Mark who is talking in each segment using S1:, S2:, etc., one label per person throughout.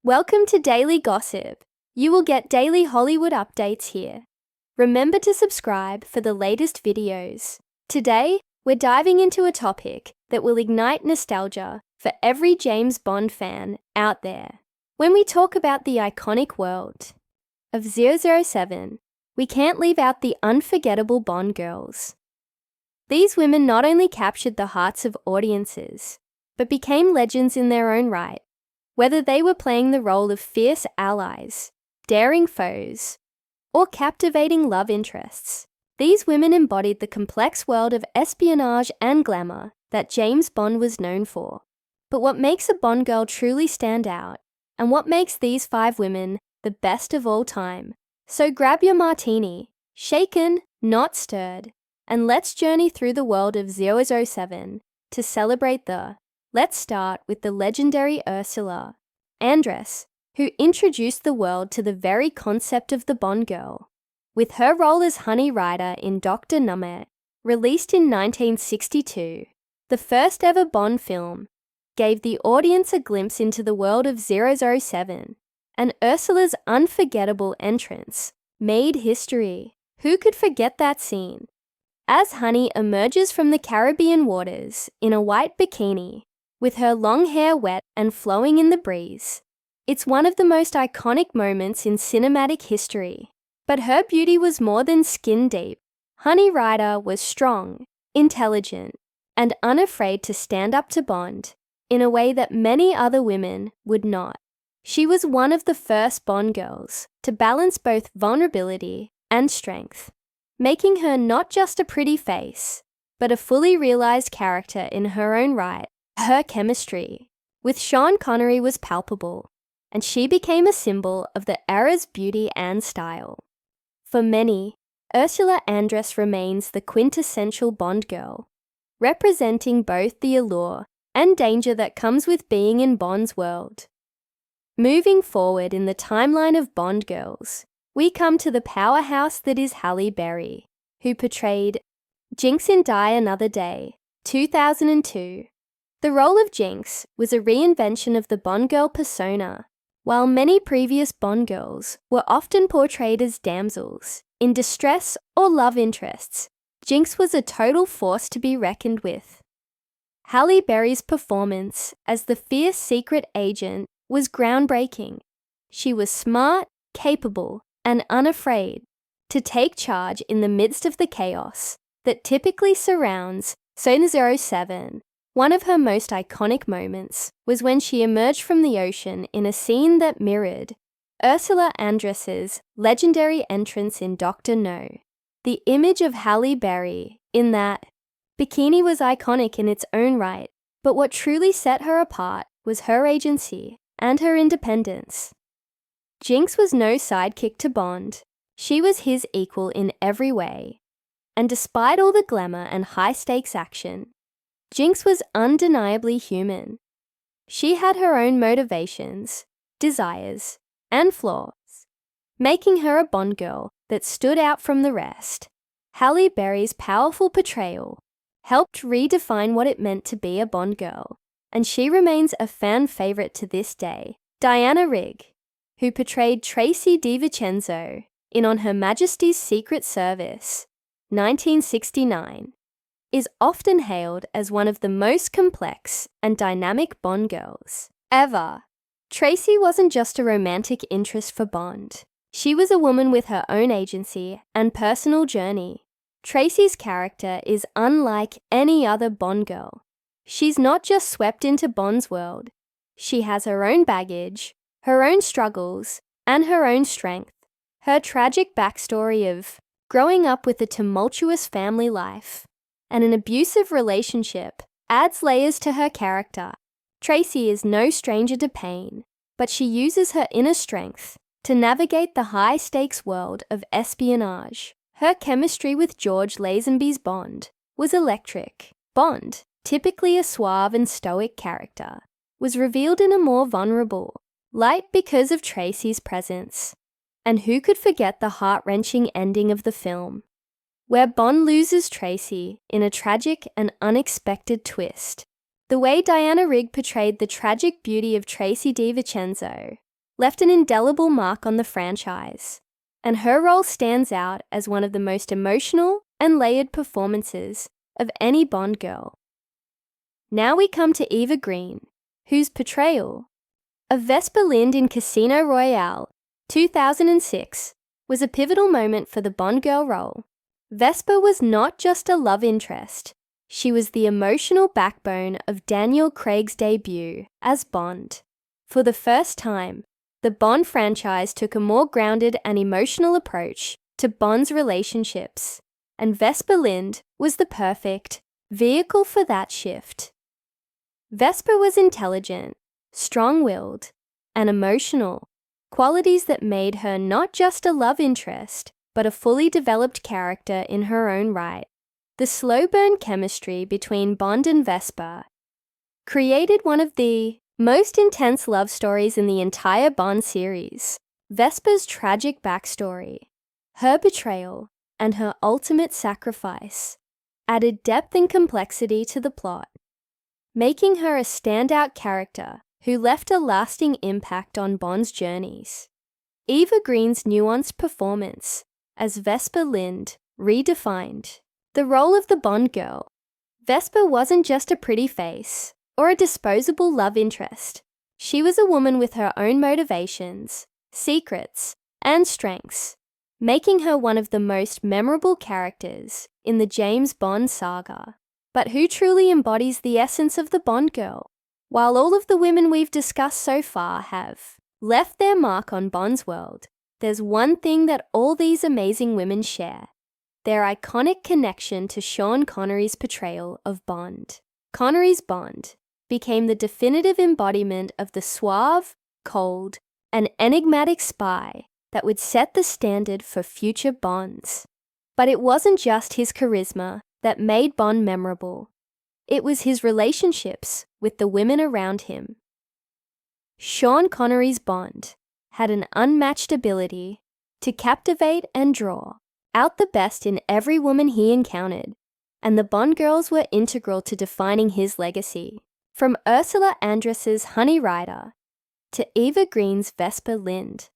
S1: Welcome to Daily Gossip. You will get daily Hollywood updates here. Remember to subscribe for the latest videos. Today, we're diving into a topic that will ignite nostalgia for every James Bond fan out there. When we talk about the iconic world of 007, we can't leave out the unforgettable Bond girls. These women not only captured the hearts of audiences, but became legends in their own right. Whether they were playing the role of fierce allies, daring foes, or captivating love interests, these women embodied the complex world of espionage and glamour that James Bond was known for. But what makes a Bond girl truly stand out, and what makes these 5 women the best of all time? So grab your martini, shaken, not stirred, and let's journey through the world of 007 to celebrate the... Let's start with the legendary Ursula Andress, who introduced the world to the very concept of the Bond girl. With her role as Honey Ryder in Dr. Nummer, released in 1962, the first ever Bond film gave the audience a glimpse into the world of 007, and Ursula's unforgettable entrance made history. Who could forget that scene? As Honey emerges from the Caribbean waters in a white bikini, with her long hair wet and flowing in the breeze, it's one of the most iconic moments in cinematic history. But her beauty was more than skin deep. Honey Ryder was strong, intelligent, and unafraid to stand up to Bond in a way that many other women would not. She was one of the first Bond girls to balance both vulnerability and strength, making her not just a pretty face, but a fully realized character in her own right. Her chemistry with Sean Connery was palpable, and she became a symbol of the era's beauty and style. For many, Ursula Andress remains the quintessential Bond girl, representing both the allure and danger that comes with being in Bond's world. Moving forward in the timeline of Bond girls, we come to the powerhouse that is Halle Berry, who portrayed Jinx in Die Another Day, 2002. The role of Jinx was a reinvention of the Bond girl persona. While many previous Bond girls were often portrayed as damsels in distress or love interests, Jinx was a total force to be reckoned with. Halle Berry's performance as the fierce secret agent was groundbreaking. She was smart, capable, and unafraid to take charge in the midst of the chaos that typically surrounds 007. One of her most iconic moments was when she emerged from the ocean in a scene that mirrored Ursula Andress's legendary entrance in Dr. No. The image of Halle Berry in that bikini was iconic in its own right, but what truly set her apart was her agency and her independence. Jinx was no sidekick to Bond. She was his equal in every way. And despite all the glamour and high-stakes action, Jinx was undeniably human. She had her own motivations, desires, and flaws, making her a Bond girl that stood out from the rest. Halle Berry's powerful portrayal helped redefine what it meant to be a Bond girl, and she remains a fan favorite to this day. Diana Rigg, who portrayed Tracy di Vicenzo in On Her Majesty's Secret Service, 1969, is often hailed as one of the most complex and dynamic Bond girls ever. Tracy wasn't just a romantic interest for Bond. She was a woman with her own agency and personal journey. Tracy's character is unlike any other Bond girl. She's not just swept into Bond's world. She has her own baggage, her own struggles, and her own strength. Her tragic backstory of growing up with a tumultuous family life and an abusive relationship adds layers to her character. Tracy is no stranger to pain, but she uses her inner strength to navigate the high-stakes world of espionage. Her chemistry with George Lazenby's Bond was electric. Bond, typically a suave and stoic character, was revealed in a more vulnerable light because of Tracy's presence. And who could forget the heart-wrenching ending of the film, where Bond loses Tracy in a tragic and unexpected twist. The way Diana Rigg portrayed the tragic beauty of Tracy di Vicenzo left an indelible mark on the franchise, and her role stands out as one of the most emotional and layered performances of any Bond girl. Now we come to Eva Green, whose portrayal of Vesper Lynd in Casino Royale 2006 was a pivotal moment for the Bond girl role. Vesper was not just a love interest, she was the emotional backbone of Daniel Craig's debut as Bond. For the first time, the Bond franchise took a more grounded and emotional approach to Bond's relationships, and Vesper Lynd was the perfect vehicle for that shift. Vesper was intelligent, strong-willed, and emotional, qualities that made her not just a love interest, but a fully developed character in her own right. The slow-burn chemistry between Bond and Vesper created one of the most intense love stories in the entire Bond series. Vesper's tragic backstory, her betrayal, and her ultimate sacrifice added depth and complexity to the plot, making her a standout character who left a lasting impact on Bond's journeys. Eva Green's nuanced performance as Vesper Lynd redefined the role of the Bond girl. Vesper wasn't just a pretty face or a disposable love interest. She was a woman with her own motivations, secrets, and strengths, making her one of the most memorable characters in the James Bond saga. But who truly embodies the essence of the Bond girl? While all of the women we've discussed so far have left their mark on Bond's world, there's one thing that all these amazing women share: their iconic connection to Sean Connery's portrayal of Bond. Connery's Bond became the definitive embodiment of the suave, cold, and enigmatic spy that would set the standard for future Bonds. But it wasn't just his charisma that made Bond memorable. It was his relationships with the women around him. Sean Connery's Bond had an unmatched ability to captivate and draw out the best in every woman he encountered, and the Bond girls were integral to defining his legacy. From Ursula Andress's Honey Ryder to Eva Green's Vesper Lynd,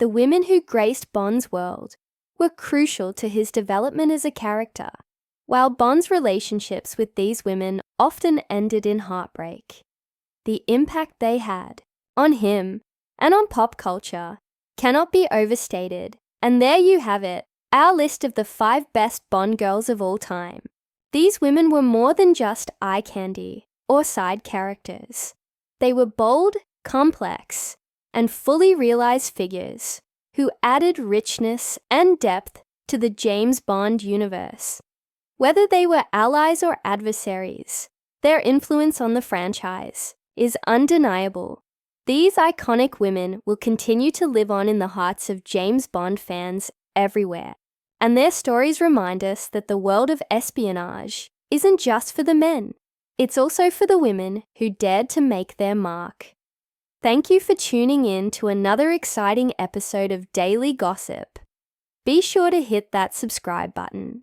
S1: the women who graced Bond's world were crucial to his development as a character. While Bond's relationships with these women often ended in heartbreak, the impact they had on him and on pop culture cannot be overstated. And there you have it, our list of the 5 best Bond girls of all time. These women were more than just eye candy or side characters. They were bold, complex, and fully realized figures who added richness and depth to the James Bond universe. Whether they were allies or adversaries, their influence on the franchise is undeniable. These iconic women will continue to live on in the hearts of James Bond fans everywhere, and their stories remind us that the world of espionage isn't just for the men. It's also for the women who dared to make their mark. Thank you for tuning in to another exciting episode of Daily Gossip. Be sure to hit that subscribe button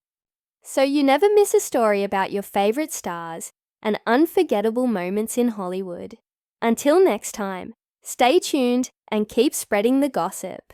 S1: so you never miss a story about your favorite stars and unforgettable moments in Hollywood. Until next time, stay tuned and keep spreading the gossip.